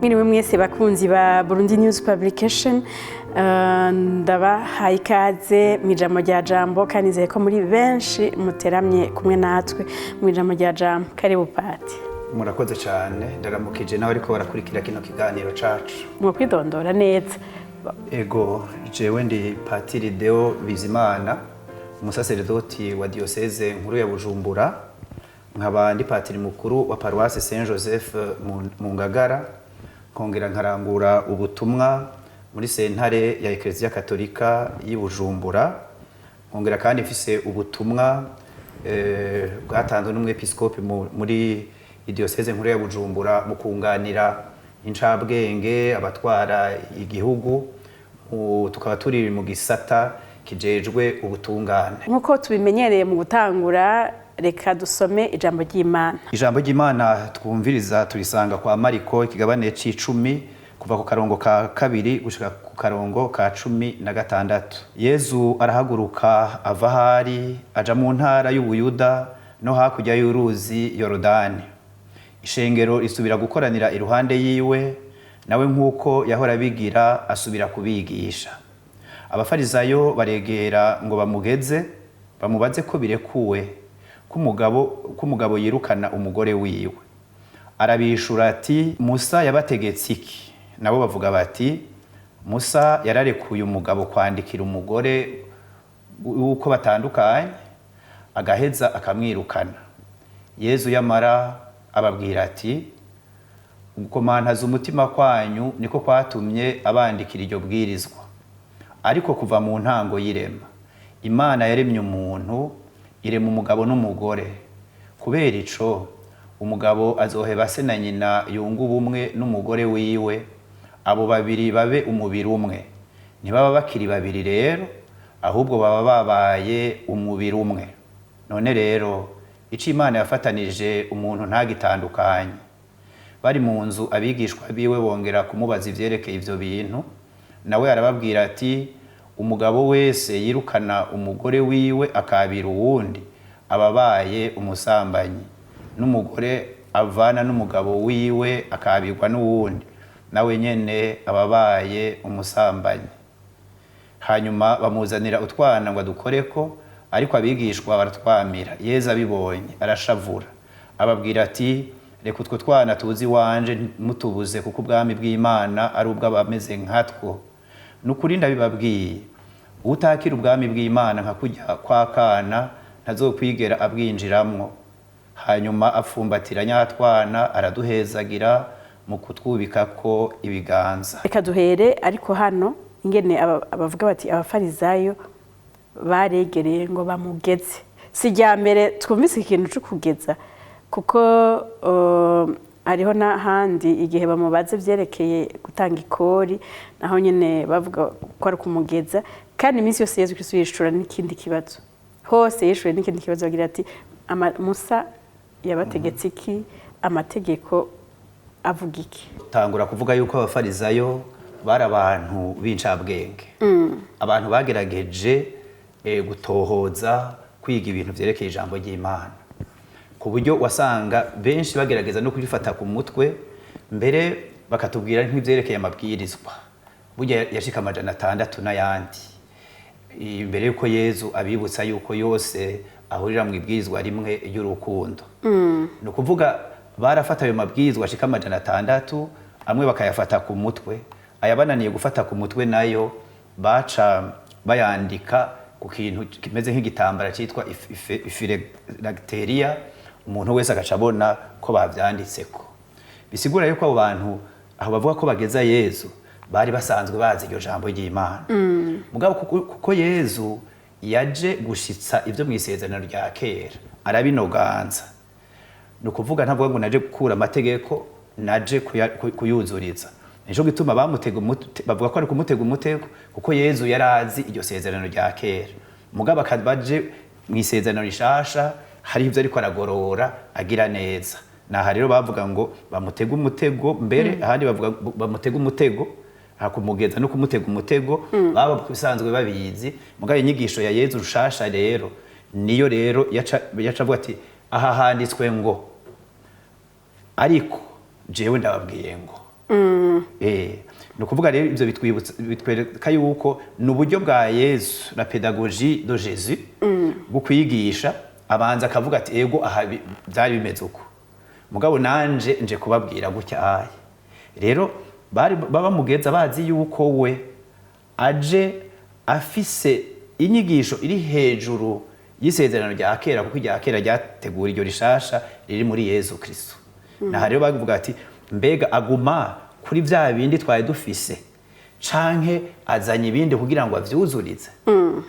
Mwiriwe mwese bakunzi ba Burundi News Publication, ndabahaye ikaze mu ijambo rya jambo kandi nizeye ko muri benshi muteramye kumwe natwe mu ijambo rya jambo. Karibu Pati. Murakoze cyane, ndaramukije nawe ariko barakurikira kino kiganiro cacu. Mu kwidondora neza. Ego, jewe ndi Patiri Deo Bizimana, umusaserdoti wa diocese nkuru ya Bujumbura, nkaba ndi patiri mukuru wa Paroisse Saint Joseph mu Ngagara, kongera nkarangura ubutumwa muri sentare ya Ecclesia Katolika y'i Bujumbura, kongera kandi mfise ubutumwa bwatanzwe n'umwepiskopi muri diocese nkuru ya Bujumbura mu kunganira incabwenge abatwara igihugu, tukaba turi mu gisata kijejwe ubutungane. Nkuko tubimenyereye mu gutangura, reka dusome ijambo ry'Imana. Ijambo ry'Imana twumviriza turisanga kwa Mariko ikigabane c'10 kuva ku karongo ka 2 gushika ku karongo ka 16. Yezu arahaguruka ava hari aja mu ntara y'Ubuyuda no hakurya y'uruzi Yorodani. Ishengero risubira gukoranira iruhande yiwe, nawe nkuko yahora bigira asubira kubigisha. Abafarizayo baregera ngo bamugeze bamubaze ko birekuwe k'umugabo yirukana umugore wiwe. Arabishura ati, Musa yabategetse iki? Nabo bavuga bati, Musa yararekuye umugabo kwandikira umugore uko batandukanye agaheza akamwirukana. Yezu yamara ababwira ati, gukomantaza umutima kwanyu niko kwatumye abandikira iryo bwirizwa. Ariko kuva mu ntango y'irema, Imana yaremye umuntu, irema umugabo n'umugore. Kubera ico, umugabo azoheba se na nyina yunga ubumwe n'umugore wiwe, abo babiri babe umubiri umwe. Ntibaba bakiri babiri rero, ahubwo baba babaye umubiri umwe. None rero, ico Imana yafatanije umuntu ntagitandukanye. Bari mu nzu abigishwa biwe bongera kumubaza ivyerekeye ivyo bintu, nawe arababwira ati, umugabo wese yirukana umugore wiwe akabira uwundi ababaye umusambanyi, n'umugore avana n'umugabo wiwe akabirwa n'uwundi nawe nyene ababaye umusambanyi. Hanyuma bamuzanira utwana ngo adukoreko, ariko abigishwa baratwamira. Yezu abibonye arashavura, ababwira ati, reka utwo twana tuzi wanje mutubuze, kuko ubwami bw'Imana ari ubw'abameze nkatwo. Nukuri ndabibabwiye, utakira ubwami bw'Imana nka kujya kwa kana ntazokwigera abwinjiramwo. Hanyuma apfumbatira nyatwana araduhezagira mu kutwubikako ibiganza. Reka duhere ariko hano ingene abavuga bati abafarizayo baregereye ngo bamugeze. Si rya mbere twumvise ikintu cyo kugeza, kuko hariho n'ahandi igihe bamubaze vyerekeye gutanga ikori, naho nyene bavuga ko ari kumugeza. Kandi iminsi yose Yezu Kristo yishura n'ikindi kibazo, hose yishuye n'ikindi kibazo, agira ati, Musa yabategetse iki? Amategeko avuga iki? Tangura kuvuga yuko abafarizayo bari abantu b'incabwenge, abantu bagerageje gutohoza kwiga ibintu vyerekeye ijambo ry'Imana, ku buryo wasanga benshi bagerageza no kurifata ku mutwe, mbere bakatubwira nk'ivyerekeye amabwirizwa burya yashika 600 n'ayandi, imbere yuko Yezu abibutsa yuko yose ahurira mu ibwirizwa rimwe y'urukundo. No kuvuga barafata ayo mabwirizwa ashika 600, amwe bakayafata ku mutwe, ayabananiye gufata ku mutwe nayo baca bayandika ku kintu kimeze nk'igitambara cyitwa phylacteria, umuntu wese agaca abona ko bavyanditseko. Bisigura yuko abo bantu aho bavuga ko bageza Yezu bari basanzwe bazi iryo jambo ry'Imana. Mugabo kuko Yezu yaje gushitsa ivyo mwisezerano rya kera, arabinoganza. No kuvuga ntavuga ngo naje gukura amategeko, naje kuyuzuriza. Nico gituma bavuga ko ari kumutega umutego, kuko Yezu yarazi iryo sezerano rya kera. Mugabo akabaje mwisezerano rishasha, hari ivyo ariko aragorora agira neza. Naha rero bavuga ngo bamutega umutego, mbere ahandi bavuga bamutega umutego, hakumugeza no kumutega umutego, baba bisanzwe babizi. Mugabo inyigisho ya Yezu rushasha rero niyo rero yaca avuga ati, aha handitswe ngo, ariko jewe ndababwiye ngo ni ukuvuga rero ibyo bitwereka yuko ni uburyo bwa Yesu la pédagogie de Jésus bwo kwigisha abanza akavuga ati ego aha byari bimeze uko mugabo nanje nje kubabwira gutya aye rero baba mugeza bazi yuko we aje afise inyigisho iri hejuru y'isezerano rya kera kuko irya kera ryategura iryo rishasha riri muri Yesu Kristo naho rero bavuga ati mbega aguma kuri vya bindi twari dufise canke azanye ibindi kugira ngo avyuzurize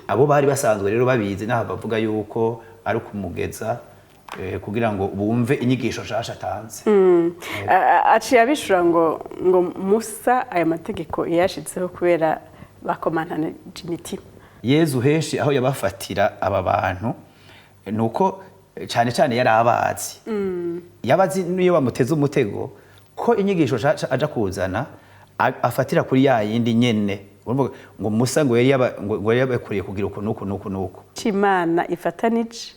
abo bari basanzwe rero babizi naho bavuga yuko ari kumugeza kugira ngo bumve inyigisho nshasha atanze aciye abishura ngo Musa aya mategeko yashitseho kubera bakomantana imitima Yezu henshi aho yabafatira aba bantu nuko cyane cyane yari abazi yabazi niyo bamuteze umutego ko inyigisho aja kuzana afatira kuri ya yindi nyene ngo Musa ngo yari yabakuriye kugira uko nuko Imana ifatanije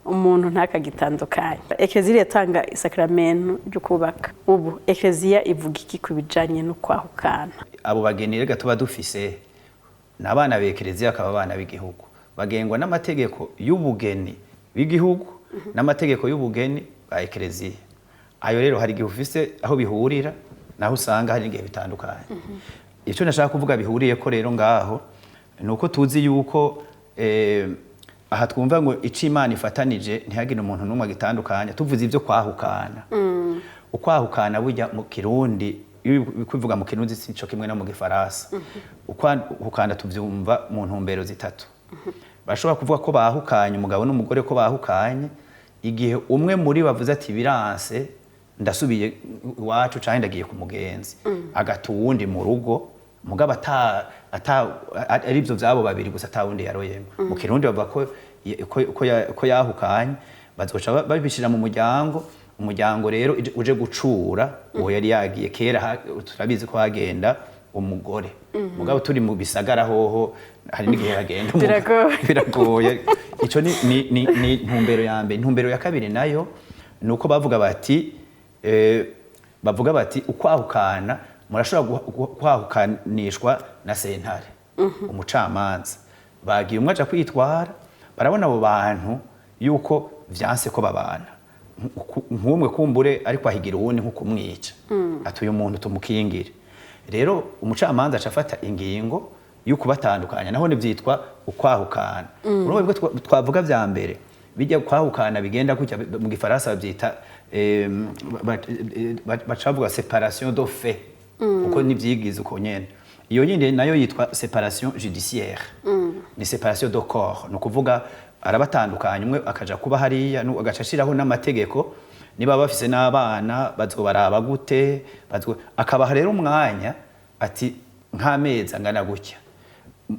umuntu ntakagitandukanye Eklezia yatanga isakramento ryo kubaka ubu Eklezia ivuga iki kubijanye no kwahukana abo bageni rega tuba dufise n'abana b'Eklezia akaba abana b'igihugu bagengwa n'amategeko y'ubugeni b'igihugu n'amategeko y'ubugeni bwa Eklezia ayo rero hari igihe ufise aho bihurira naho usanga hari igihe bitandukanye icyo nashaka kuvuga bihuriye ko rero ngaho nuko tuzi yuko aha twumva ngo ico Imana ifatanije ntihagire umuntu n'umwe agitandukanya tuvuze ivyo kwahukana ukwahukana burya mu Kirundi bivuga mu Kirundi sico kimwe no mu Gifaransa ukwahukana tuvyumva mu ntumbero zitatu bashobora kuvuga ko bahukanye umugabo n'umugore ko bahukanye igihe umwe muri bavuze ati biranse ndasubiye iwacu cyane ndagiye ku mugenzi agata uwundi mu rugo mugabo ari byo byabo babiri gusa atawundi yaroyemo mu Kirundi bavuga ko yahukanye bazoca babishira mu umuryango rero uje gucura uwo yari yagiye kera turabizi ko hagenda umugore mugabo turi mu bisagara hoho hari n'igihe hagenda biragoye ico ni ntumbero ya mbere ntumbero ya kabiri nayo nuko bavuga bati ukwahukana murashobora kwahukanishwa na sentare umucamanza bagiye umwe aja kwitwara barabona abo bantu yuko vyanse ko babana nk'umwe kumbure ariko ahigira uwundi nko kumwica atuye umuntu tumukingire rero umucamanza acafata ingingo yo kubatandukanya naho nivyitwa ukwahukana urumva twavuga vya mbere bijya kwahukana bigenda gutya mu Gifaransa bavyita bacavuga séparation de fait uko nivyigize uko nyene iyo yindi nayo yitwa séparation judiciaire ni séparation de corps no kuvuga arabatandukanye umwe akaja kuba hariya agacashiraho n'amategeko niba bafise n'abana bazobaraba gute akabaha rero umwanya ati nk'amezi angana gutya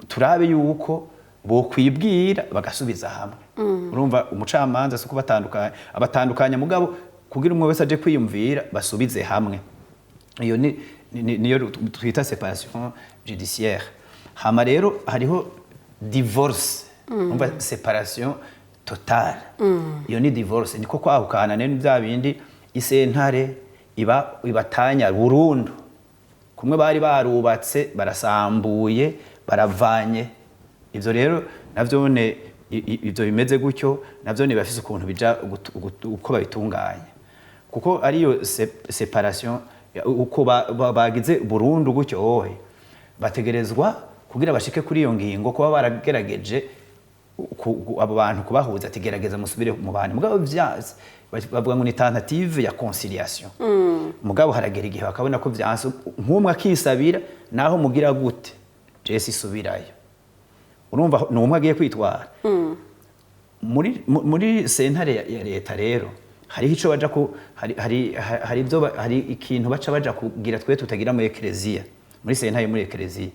turabe yuko bo kwibwira bagasubiza hamwe urumva umucamanza suko abatandukanya mugabo kugira umwe wese aje kwiyumvira basubize hamwe iyo niyo twita séparation judiciaire hama rero hariho divorce umva séparation totale iyo ni divorce niko kwahukana nene bya bindi isentare ibatanya burundu kumwe bari barubatse barasambuye baravanye ivyo rero navyone ivyo bimeze gutyo navyone bafise ukuntu bija uko babitunganya kuko ariyo séparation uko bagize burundu gutyo ohe bategerezwa kugira bashike kuri iyo ngingo kuba baragerageje abo bantu kubahuza atigerageza musubire mu bantu mugabo vyazi bavuga ngo ni tentative ya conciliation mugabo haragera igihe bakabona ko vyanse nk'umwe akisabira naho mugira gute Jesse subirayo urumva numwe agiye kwitwara muri sentare ya leta rero hari ico baja ku hari ikintu baca baja kugira twe tutagira mu Eklezia muri sentare muri Eklezia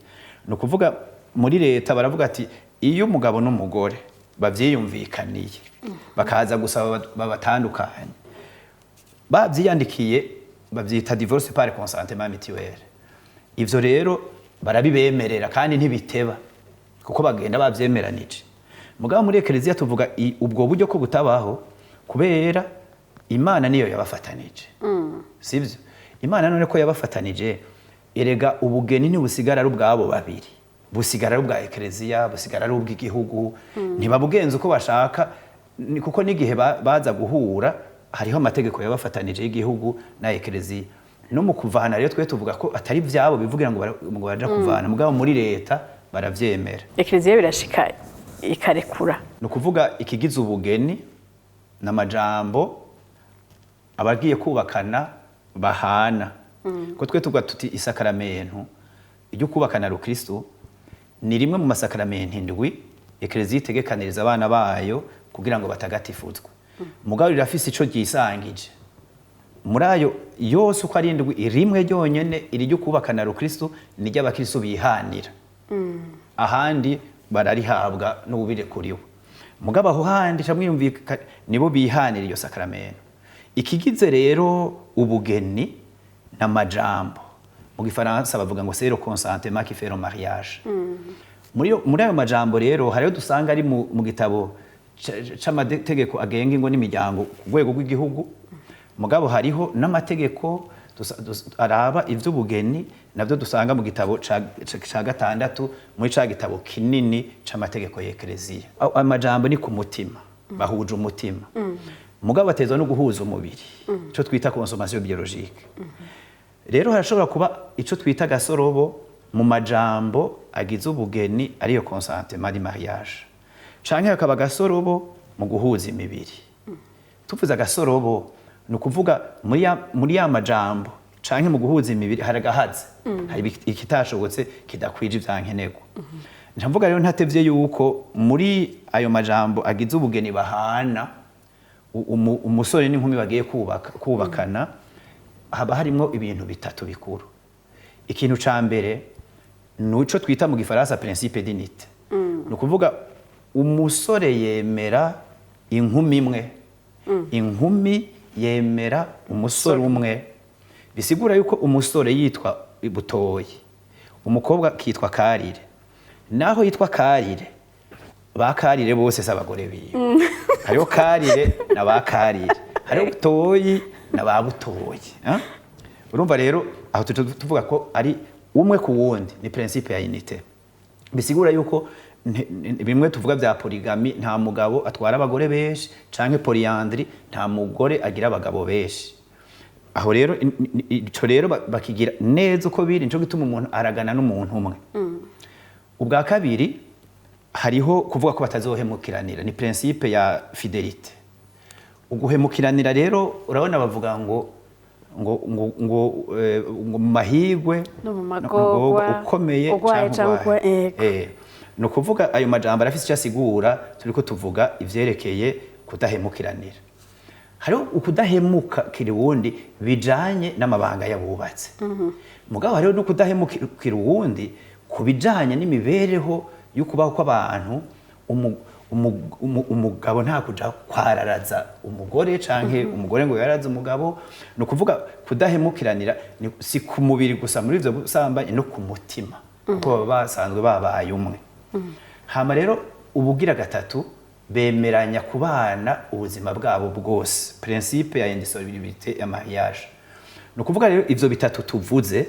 no kuvuga muri leta baravuga ati iyo umugabo n'umugore bavyiyumvikaniye bakaza gusaba babatandukanye bavyiyandikiye bavyita divorce par consentement mutuel ivyo rero barabibemerera kandi ntibiteba kuko bagenda bavyemeranije mugabo muri Eklezia tuvuga ubwo buryo ko butabaho kubera Imana niyo yabafatanije sivyo Imana none ko yabafatanije, erega ubugeni ntibusigara ari ubwabo babiri, busigara ari ubwa ekleziya, busigara ari ubw'igihugu, ntibabugenza uko bashaka, kuko n'igihe baza guhura hariho amategeko yabafatanije y'igihugu na ekleziya. No mu kuvana rero twe tuvuga ko atari vyabo bivugira ngo baja kuvana, mugabo muri leta baravyemera. Ekleziya birashika ikarekura. Ni ukuvuga ikigize ubugeni n'amajambo abagiye kubakana bahana. Ko twe tuvuga tuti isakaramento ryo kubakana Rukristo ni rimwe mu masakaramento indwi ekleziya itegekaniriza abana bayo kugira ngo batagatifuzwe. Mugabo rirafise ico ryisangije. Muri ayo yose uko ari indwi, rimwe ryonyene iri ryo kubakana Rukristo ni ry'abakristo bihanira. Ahandi bararihabwa n'ububire kuriwe. Mugabo aho handi camwiyumvika nibo bihanira iyo sakramento. Ikigize rero ubugeni n'amajambo, mu gifaransa bavuga ngo c'est le consentement qui fait le mariage. Muri ayo majambo rero hariyo dusanga ari mu gitabo c'amategeko agenga ingo n'imiryango ku rwego rw'igihugu. Mugabo hariho n'amategeko araba ivy'ubugeni navyo dusanga mu gitabo ca gatandatu muri ca gitabo kinini c'amategeko y'ekleziya. Amajambo ni ku mutima, bahuje umutima. Mugabo batezwa no guhuza umubiri, ico twita consommation biologique. Rero harashobora kuba ico twita gasorobo mu majambo agize ubugeni ariyo consentement du mariage. Canke hakaba gasorobo mu guhuza imibiri. Tuvuze gasorobo ni ukuvuga muri ya majambo canke mu guhuza imibiri haragahaze, hari ikitashobotse kidakwije ivyankenerwa. Ncavuga rero ntatevye yuko muri ayo majambo agize ubugeni bahana, umusore n'inkumi bagiye kubakana, haba harimwo ibintu bitatu bikuru. Ikintu ca mbere nuco twita mu gifaransa principe d'unité. Ni ukuvuga umusore yemera inkumi imwe, inkumi yemera umusore umwe. Bisigura yuko umusore yitwa Butoyi, umukobwa kitwa Karire. Naho yitwa Karire, ba Karire bose s'abagore biwe. Hariho Karire na ba Karire, hariho Butoyi na ba Butoyi. Urumva rero aho tuvuga ko ari umwe ku wundi, ni principe ya unité. Bisigura yuko bimwe tuvuga bya polygamy, nta mugabo atwara abagore benshi, canke polyandry, nta mugore agira abagabo benshi. Aho rero ico rero bakigira neza uko biri, nico gituma umuntu aragana n'umuntu umwe. Ubwa kabiri hariho kuvuga ko batazohemukiranira, ni principe ya fidelité. Uguhemukiranira rero urabona bavuga ngo mahigwe no mu magorwa ukomeye cyangwa no kuvuga ayo majambo arafise icyo asigura. Turiko tuvuga ivyerekeye kudahemukiranira. Hariho ukudahemuka kirundi bijanye n'amabanga yabubatse. Mugabo hariho no kudahemukira uwundi kubijanye n'imibereho y'ukubaho kw'abantu. Umugabo nta kuja kwararaza umugore canke umugore ngo yaraza umugabo. No kuvuga kudahemukiranira si ku mubiri gusa, muri ivyo busambanyi no ku mutima, kuko baba basanzwe babaye umwe. Hama rero ubugira gatatu bemeranya kubana ubuzima bwabo bwose, principe ya indissolubilité ya mariage. No kuvuga rero ivyo bitatu tuvuze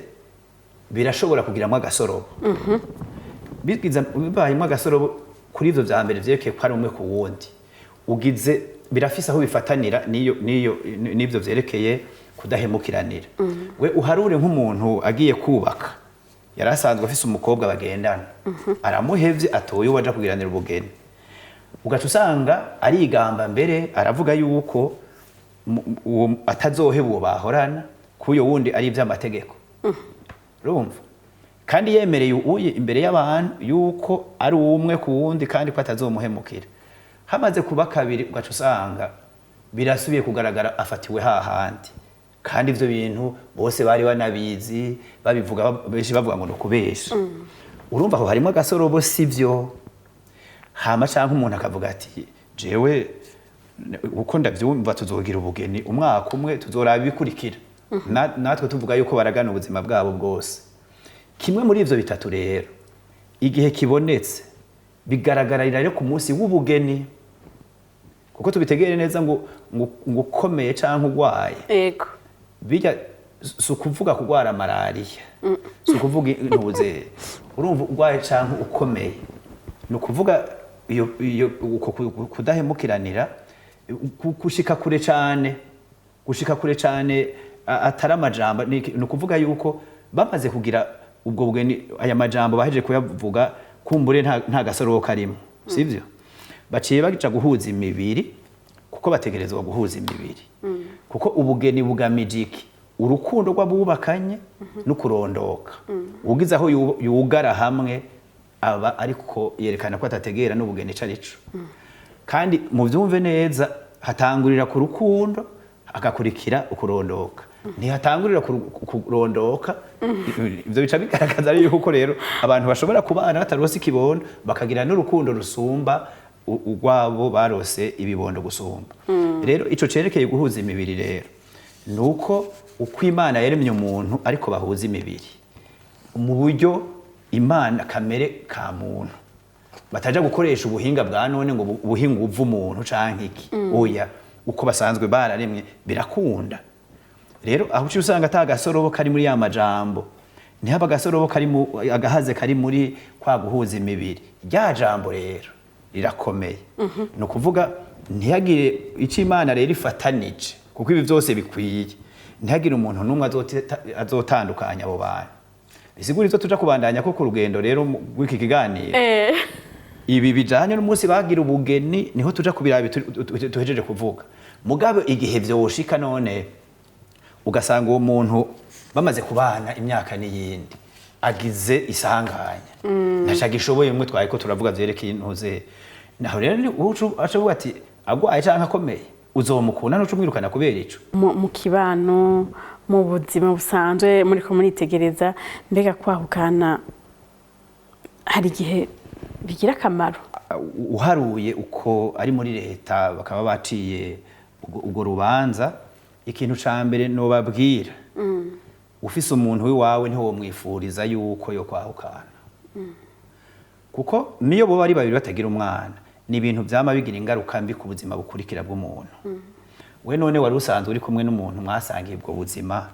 birashobora kugiramwo agasorobo. Bibayemwo agasorobo kuri ivyo vya mbere vyerekeye ko ari umwe ku wundi, ugize birafise aho bifatanira n'ivyo vyerekeye kudahemukiranira. We uharure nk'umuntu agiye kubaka, yarasanzwe afise umukobwa bagendana, aramuhevye atoye uwaja kugiranira ubugeni. Ugaca usanga arigamba mbere aravuga yuko atazoheba uwo bahorana, kuyo wundi ari ivy'amategeko. Urumva? Kandi yemereye uye imbere y'abantu yuko ari umwe ku wundi kandi ko atazomuhemukira. Hamaze kuba kabiri ugaca usanga birasubiye kugaragara afatiwe hahandi. Kandi ivyo bintu bose bari banabizi, babivuga benshi bavuga ngo nokubesha. Urumva ko harimo agasorobo sivyo. Hama canke umuntu akavuga ati jewe uko ndavyumva tuzogira ubugeni umwaka umwe, tuzoraba bikurikira. Natwe tuvuga yuko baragana ubuzima bwabo bwose. Kimwe muri ivyo bitatu rero igihe kibonetse bigaragarira rero ku munsi w'ubugeni, kuko tubitegere neza ngo ukomeye canke ugwaye. Ego. Bijya si ukuvuga kurwara malariya, si ukuvuga intuze urumva urwaye canke ukomeye, ni ukuvuga iyo kudahemukiranira gushika kure cane atari amajambo, ni ukuvuga yuko bamaze kugira ubwo bugeni, aya majambo bahejeje kuyavuga kumbure nta gasoro karimo, sivyo? Baciye baja guhuza imibiri, kuko bategerezwa guhuza imibiri, kuko ubugeni bugamije iki? Urukundo rw'abubakanye no kurondoka. Ugize aho yugara hamwe aba ariko yerekana ko atategera n'ubugeni ico arico. Kandi mu vyumve neza hatangurira ku rukundo agakurikira ukurondoka, ntihatangurira kurondoka. Ivyo bica bigaragaza yuko rero abantu bashobora kubana batarose ikibondo bakagira n'urukundo rusumba urwabo barose ibibondo gusumba. Rero ico cerekeye guhuza imibiri rero nuko uko Imana yaremye umuntu ariko bahuza imibiri mu buryo Imana kamere ka muntu, bataja gukoresha ubuhinga bwa none ngo ubuhinga uva umuntu canke iki, oya, uko basanzwe bararemye birakunda. Rero aho uci usanga ata gasorobo kari muri ya majambo, ntihaba agasorobo kari agahaze kari muri kwa guhuza imibiri, rya jambo rero rirakomeye. Ni ukuvuga ntihagire ico Imana rero ifatanije, kuko ibi vyose bikwiye, ntihagire umuntu n'umwe azotandukanya abo bantu. Bisigura ivyo tuja kubandanya ko ku rugendo rero rw'iki kiganiro, ibi bijanye n'umunsi bagira ubugeni niho tuja kubiraba tuhejeje kuvuga. Mugabe igihe vyoshika none ugasanga uwo muntu bamaze kubana imyaka n'iyindi agize isanganya, ntaca gishoboye mwe twaye ko turavuga vyerekeye intuze, naho rero acavuga ati agwaye canke akomeye uzomukunda n'uco umwirukana kubera ico. Mu kibano, mu buzima busanzwe muriko muritegereza, mbega kwahukana hari igihe bigira akamaro? Uharuye uko ari muri leta bakaba baciye ubwo rubanza, ikintu ca mbere nobabwira, ufise umuntu w'iwawe ntiwo mwifuriza yuko yo kwahukana, kuko niyo bo bari babiri batagira umwana, ni ibintu vyama bigira ingaruka mbi ku buzima bukurikira bw'umuntu. We none wari usanzwe uri kumwe n'umuntu mwasangiye ubwo buzima,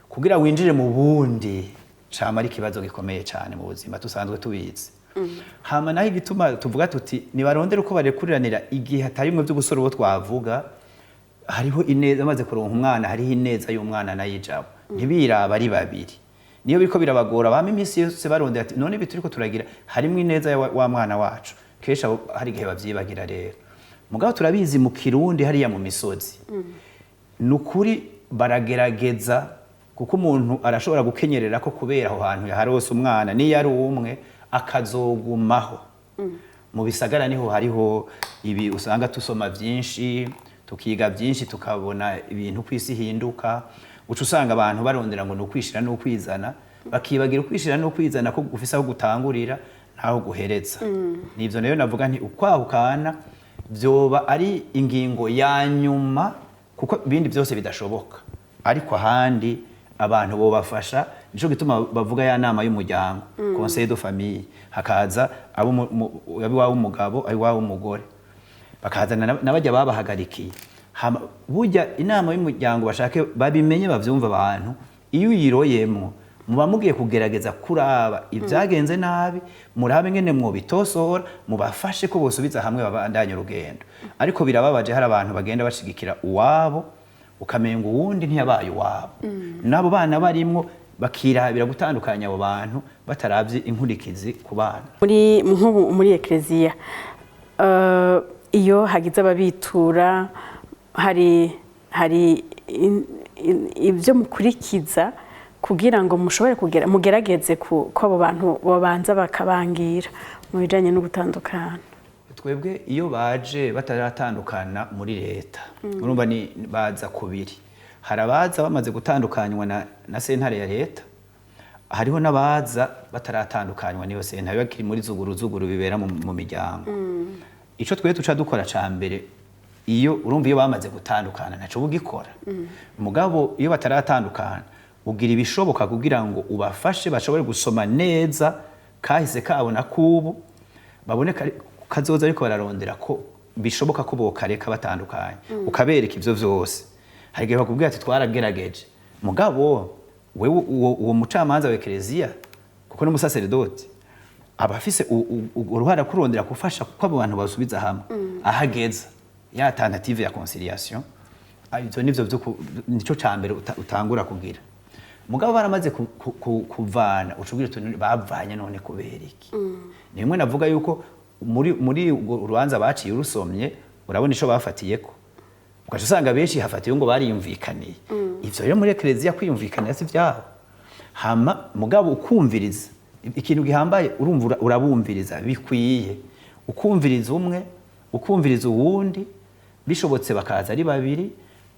kugira winjire mu bundi cama ari ikibazo gikomeye cane mu buzima tusanzwe tubizi. Hama naho igituma tuvuga tuti nibarondera uko barekuriranira igihe hatarimwe vy'ubusoro bo twavuga, hariho ineza amaze kuronka umwana, hariho ineza y'umwana nayijabo, ntibiraba ari babiri. Niyo biriko birabagora bama imisi yose barondera ati none ibi turiko turagira harimwo ineza ya wa mwana wacu, kesha hari igihe bavyibagira rero. Mugabo turabizi mu Kirundi hariya mu misozi, nukuri baragerageza, kuko umuntu arashobora gukenyerera ko kubera aho hantu yaharose umwana niyo ari umwe akazogumaho. Mu bisagara niho hariho ibi usanga tusoma vyinshi, tukiga vyinshi, tukabona ibintu kwisi hinduka, uca usanga abantu barondera ngo nukwishira no kwizana, bakibagira ukwishira no kwizana ko ufise aho gutangurira ntaho guhereza. Nivyo nayo navuga nti ukwahukana vyoba ari ingingo ya nyuma, kuko ibindi byose bidashoboka, ariko ahandi abantu bo bafasha. Nico gituma bavuga ya nama y'umuryango, conseil de famille, hakaza abo yabiwa umugabo abiwa umugore, bakazana nabajya babahagarikiye. Burya inama y'umuryango bashake babimenye bavyumva abantu, iyo uyiroyemo muba mugiye kugerageza kuraba ibyagenze nabi, murabe ngene mwobitosora, mubafashe ko bosubiza hamwe babandanye urugendo. Ariko birababaje hari abantu bagenda bashigikira uwabo, ukamenga uwundi ntiyabaye uwabo. Nabo bana barimwo bakirabira gutandukanya abo bantu bataravye inkurikizi ku bana. Muri Ecclesia, iyo hagize ababitura, hari ibyo mukurikiza kugira ngo mushobore mugerageze ko abo bantu babanza bakabangira mu bijanye no gutandukana. Twebwe iyo baje bataratandukana muri leta, urumva ni baza kubiri. Hari abaza bamaze gutandukanywa na sentare ya leta, hariho n'abaza bataratandukanywa niyo sentare, bakiri muri zuguru bibera mu miryango. Ico twe tuca dukora ca mbere, iyo urumva iyo bamaze gutandukana ntaco bugikora. Mugabo iyo bataratandukana ugira ibishoboka kugira ngo ubafashe bashobore gusoma neza kahise kabo na kubu, babone kazoza ariko bararondera ko bishoboka ko bokareka batandukanye, ukabereka ivyo vyose. Hari igihe bakubwira ati twaragerageje mugabo wewe uwo mucamanza wa ekereziya kuko n'umusaseredoti aba afise uruhara kurondera gufasha kuko abo bantu basubiza hamwe ahageza ya tentative ya conciliation ivyo nivyo nico cambere utangura kugira mugabo baramaze kuvana ucubwira tuntu bavanye none kubera iki nimwe navuga yuko muri urubanza baciye urusomye urabona ico bafatiyeko ugaca usanga benshi hafatiye ngo bariyumvikaniye ivyo rero muri ekereziya kwiyumvikana si vyabo hama mugabo ukumviriza ikintu gihambaye urumva urabumviriza bikwiye ukumviriza umwe ukumviriza uwundi bishobotse bakaza ari babiri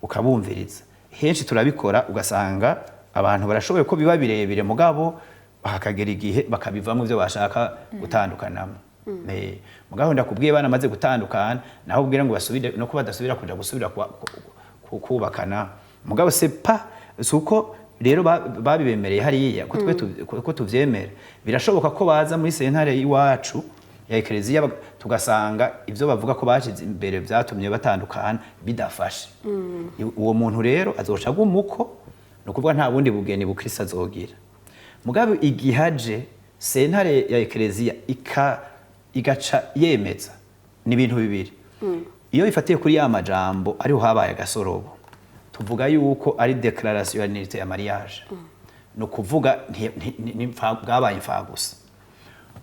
ukabumviriza henshi turabikora ugasanga abantu barashoboye ko biba birebire mugabo hakagera igihe bakabivamo ivyo bashaka gutandukanamo mugabo ndakubwiye bana maze gutandukana naho ubwira ngo basubire no kuba badasubira kuja gusubira kubakana mugabo suko rero babibemereye hariya ko tuvyemera birashoboka ko baza muri sentare y'iwacu ya ekereziya tugasanga ivyo bavuga ko bashize imbere vyatumye batandukana bidafashe uwo muntu rero azoca gumuko no kuvuga nta bundi bugeni bukristo azogira mugabo igihaje sentare ya ekereziya igaca yemeza ni ibintu bibiri iyo bifatiye kuri ya majambo ariho habaye agasorobo tuvuga yuko ari declaration ya nilite ya mariage no kuvuga bwabaye imfagusa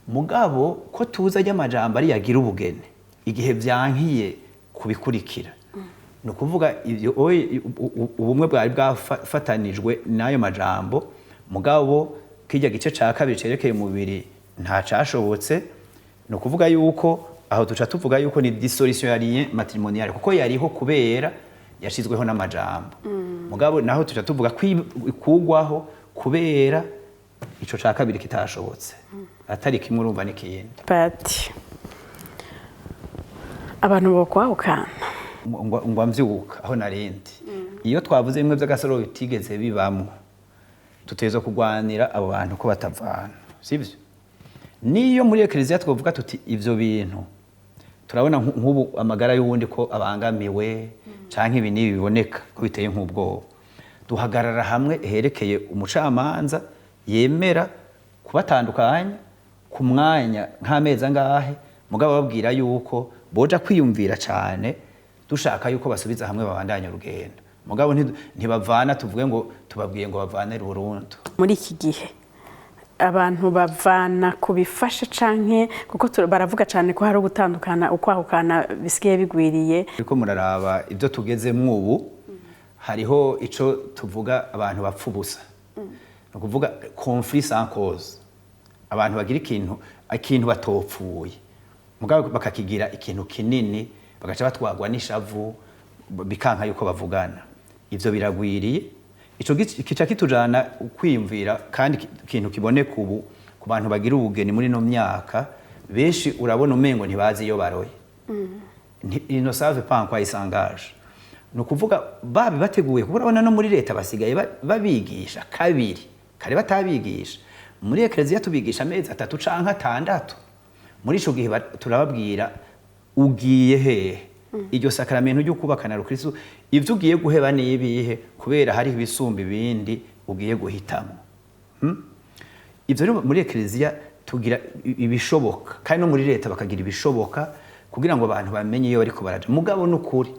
mugabo ko tuza y'amajambo ari yagira ubugene igihe vyankiye kubikurikira no kuvuga ivyo ubumwe bwari bwafatanijwe nayo majambo mugabo kijya gice ca kabiri cerekeye umubiri nta cashobotse no kuvuga yuko aho tuca tuvuga yuko ni dissolution ya lien matrimonial kuko yariho kubera yashizweho n'amajambo mugabo naho tuca tuvuga kugwaho kubera ico ca kabiri kitashobotse atari kimwe urumva n'ikindi bati abantu bokwahukana ngwa mvyuka aho narindi iyo twavuze bimwe by'agasoro bitigeze bibamwo tuteza kugwanira abo bantu ko batavana sivyo niyo muri ekereziya twavuga tuti ivyo bintu turabona nk'ubu amagara y'uwundi ko abangamiwe canke ibi nibi biboneka ko biteye nk'ubwoba duhagarara hamwe herekeye umucamanza yemera kubatandukanya ku mwanya nk'amezi angahe mugabo babwira yuko boja kwiyumvira cane dushaka yuko basubiza hamwe babandanya urugendo mugabo ntibavana tuvuge ngo tubabwiye ngo bavane burundu muri iki gihe abantu bavana kubifasha canke kuko baravuga cane ko hari gutandukana ukwahukana bisigaye bigwiriye ariko muraraba ibyo tugezemwo ubu hariho ico tuvuga abantu bapfa ubusa no kuvuga conflit sans cause abantu bagira ikintu batopfuye mugabo bakakigira ikintu kinini bagaca batwagwa n'ishavu bikanka yuko bavugana ivyo biragwiriye ico kica kitujana kwiyumvira kandi ikintu kiboneka ubu ku bantu bagira ubugeni muri no myaka benshi urabona umengo ntibazi iyo baroye ils ne savent pas en quoi ils s'engagent no kuvuga babi bateguye kuko urabona no muri leta basigaye babigisha kabiri kare batabigisha muri ekereziya tubigisha amezi 3 canke 6 muri ico gihe turababwira ugiye hehe iryo sakramento ryo kubakana rukristo ivyo ugiye guheba nibihe kubera hari ibisumba ibindi ugiye guhitamo ivyo rero muri ekereziya tugira ibishoboka kandi no muri leta bakagira ibishoboka kugira ngo abantu bamenye iyo bariko baraja mugabo n'ukuri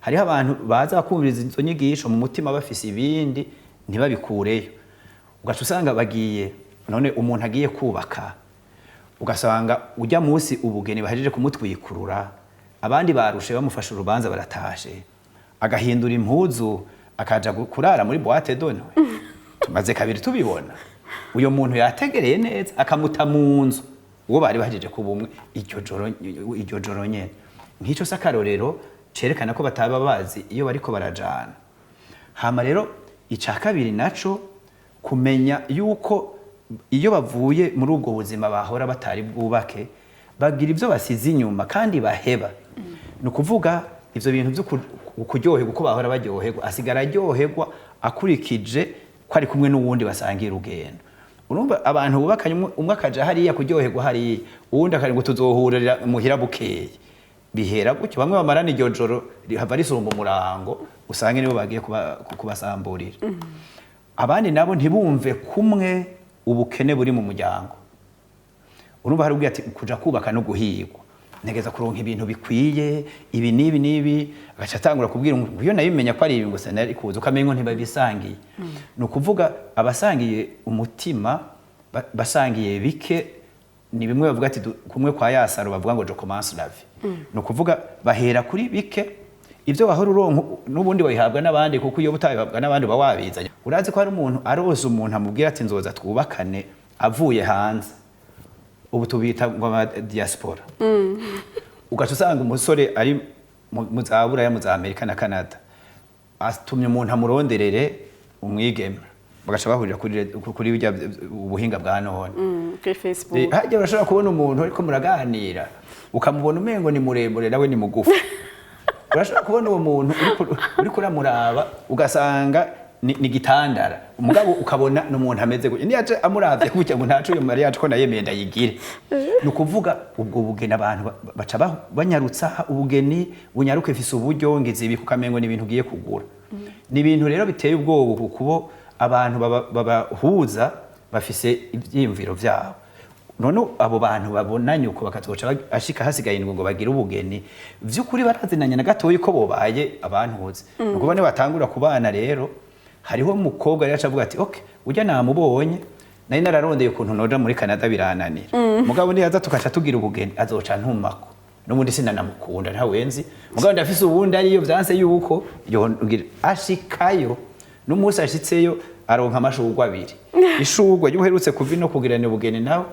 hariho abantu baza kumviriza izo nyigisho mu mutima bafise ibindi ntibabikureyo ugaca usanga bagiye none umuntu agiye kubaka ugasanga ujya munsi ubugeni bahejeje kumutwikurura abandi barushe bamufasha urubanza baratashe agahindura impuzu akaja kurara muri boîte de nuit tumaze kabiri tubibona uyo muntu yategereye neza akamuta mu nzu uwo bari bahejeje kubumwe iryo joro nyene nk'ico sakarorero cerekana ko bataba bazi iyo bariko barajana hama rero ica kabiri naco kumenya yuko iyo bavuye muri ubwo buzima bahora batari bwubake bagira ivyo basize inyuma kandi baheba no kuvuga ivyo bintu byo kuryoherwa uko bahora baryoherwa asigara aryoherwa akurikije ko ari kumwe n'uwundi basangira urugendo urumva abantu bubakanye umwe akaja hariya kuryoherwa hariya uwundi akari ngo tuzohurira muhira bukeye bihera gutyo bamwe bamarana iryo joro hava risumba umurango usange nibo bagiye kubasamburira abandi nabo ntibumve kumwe ubukene buri mu muryango. Urumva hari ubwiye ati kuja kubaka no guhigwa ntegeza kuronka ibintu bikwiye ibi nibi agaca atangura kubwira ngo iyo nabimenya ko ari ibi ngo sanari kuza ukamenye ngo ntibabisangiye. No kuvuga abasangiye umutima basangiye bike ni bimwe bavuga ati kumwe kwa Yasaro bavuga ngo je commence la vie. No kuvuga bahera kuri bike ivyo wahora uronka n'ubundi wayihabwa n'abandi kuko iyo butayihabwa n'abandi bawabizanya. Urazi ko hari umuntu aroza umuntu amubwira ati nzoza twubakane avuye hanze. Ubu tubita ngo ama diaspora. Ugaca usanga umusore ari mu zabura ya mu za Amerika na Canada atumye umuntu amuronderere umwigeme bagaca bahurira kuri bijya ubuhinga bwa none kuri Facebook. Hajya urashobora kubona umuntu ariko muraganira ukamubona umengo ni muremure nawe ni mugufi. Urashobora kubona uwo muntu uri kuramuraba ugasanga ni gitandara umugabo ukabona n'umuntu ameze gutya niyaje amuravye kucya ngo ntaco uyu Maria ko nayemeye ndayigire. No kuvuga ubwo bugeni abantu baca banyarutsa ubugeni bunyaruke ifise uburyo ngize ibi kukamengo ni ibintu ugiye kugura. Ni ibintu rero biteye ubwoba kuko abantu babahuza bafise ivyimviro vyabo. None abo bantu babonanye uko bakazoca ashika hasigaye ngo bagire ubugeni vy'ukuri barazinanye na gatoyi ko bobaye abantu hoze. Nuko bane batangura kubana rero hariho umukobwa rero acavuga ati okay ujya namubonye nari nararondeye ukuntu noja muri Canada birananira. Mugabo ndi yaza tukaca tugira ubugeni azoca ntumako n'ubundi sinanamukunda nta wenzi mugabo ndafise ubundi ariyo vyanse yuko yongira ashikayo n'umunsi ashitseyo aronka amashurwa abiri. Ishurwa ryuherutse kuva no kugirana ubugeni nawe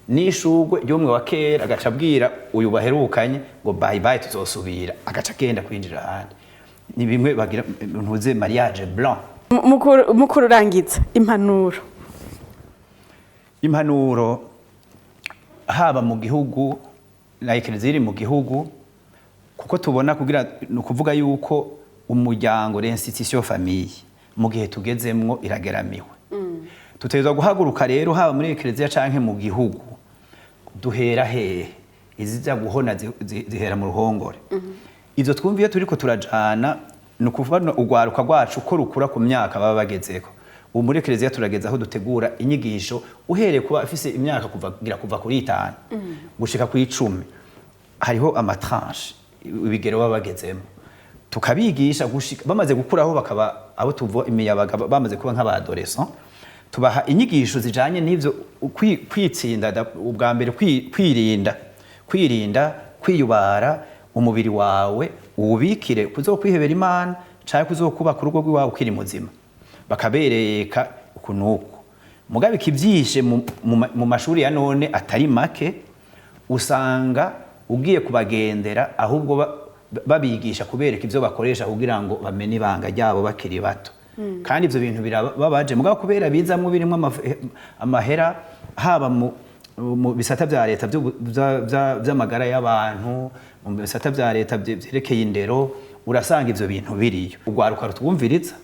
n'ishurwe ryomwe wa kera agaca abwira uyu baherukanye ngo bye bye tuzosubira agaca agenda kwinjira ahandi. Ni bimwe bagira ntuze mariage blanc. Mukuru urangiza impanuro haba mu gihugu na Eklezia iri mu gihugu kuko tubona kugira no kuvuga yuko umuryango l'institution famille mu gihe tugezemwo irageramiwe. Tutezwa guhaguruka rero haba muri Eklezia canke mu gihugu duhera hehe izija guhona zihera mu ruhongore. Ivyo twumviye turiko turajana no kuvana ugwaruka rwacu ko rukura ku myaka baba bagezeko. Ubu muri Eklezia turageza aho dutegura inyigisho uhereye kuba afise imyaka kuva kuri 5 gushika kuri 10. Hariho amatranche ibigero baba bagezemo tukabigisha gushika bamaze gukuraho bakaba abo tuvo imiyabaga bamaze kuba nk'abadolescent tubaha inyigisho zijanye n'ivyo kwitsinda ubwa mbere kwirinda kwiyubara umubiri wawe ubikire kuzokwihebera Imana cyangwa kuzokubaka urugo rwawe ukiri muzima bakabereka ukunuko. Mugabe ikivyishe mu mashuri ya none atari make usanga ugiye kubagendera ahubwo babigisha kubereka ivyo bakoresha kugira ngo bamenye ibanga ryabo bakiri bato. Kandi ivyo bintu birababaje mugabo kubera bizamwe birimo amahera haba mu bisata vya leta vy'amagara y'abantu mu bisata vya leta vyerekeye indero urasanga ivyo bintu biriyo. Ugwaruka rutwumviriza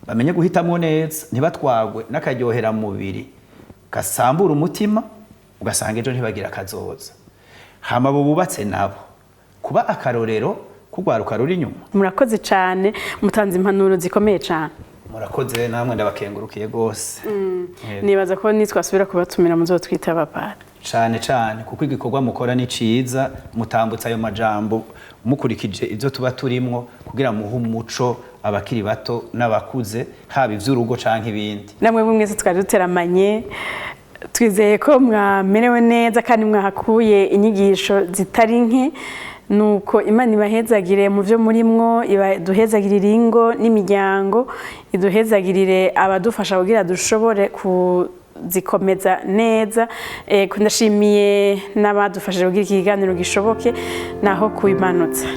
bamenye guhitamwo neza ntibatwagwe n'akaryohera mubiri gasambura umutima ugasanga ejo ntibagira kazoza. Hama bubatse nabo kuba akarorero kugwaruka ruri nyuma. Murakoze cyane mutanze impanuro zikomeye cyane. Murakoze namwe ndabakengurukiye gose. Nibaza ko nitwasubira kubatumira muzotwita abapara. Cyane kuko igikorwa mukora ni ciza mutambutsa ayo majambo mukurikije ivyo tuba turimwo kugira muhe umuco abakiri bato n'abakuze haba ivy'urugo canke ibindi. Namwe mwese twari duteramanye twizeye ko mwamerewe neza kandi mwahakuye inyigisho zitari nke. Nuko Imana ibahezagire mu byo murimwo iduhezagirire ingo n'imiryango iduhezagirire abadufasha kugira dushobore kuzikomeza neza. Ndashimiye n'abadufashije kugira iki kiganiro gishoboke naho kubimanutsa.